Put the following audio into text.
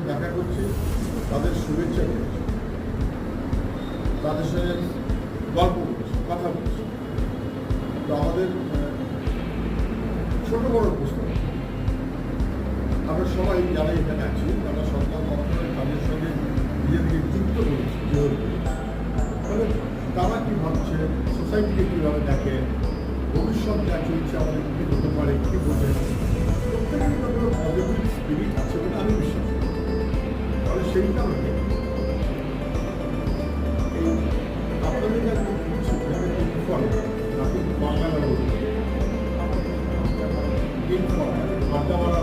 দেখা করছি, তাদের শুভেচ্ছা করছি, তাদের সঙ্গে গল্প করছি, কথা বলছি। তো আমাদের ছোট বড় পুস্তক আমরা সবাই যারা এখানে আছি তারা সরকার মন্ত্রণালয়ের কাজের সঙ্গে নিজেদেরকে যুক্ত করেছি যেভাবে, ফলে তারা কী ভাবছে, সোসাইটিকে কীভাবে দেখে, ভবিষ্যৎ যা চলছে আমাদের কী হতে পারে, কী বোঝে, প্রত্যেকেরই কোনো পজিটিভ স্পিরিট আছে বলে আমি বিশ্বাস করি। তাহলে সেই কারণে এই আপনাদের কাছে বাংলা আড্ডা মারা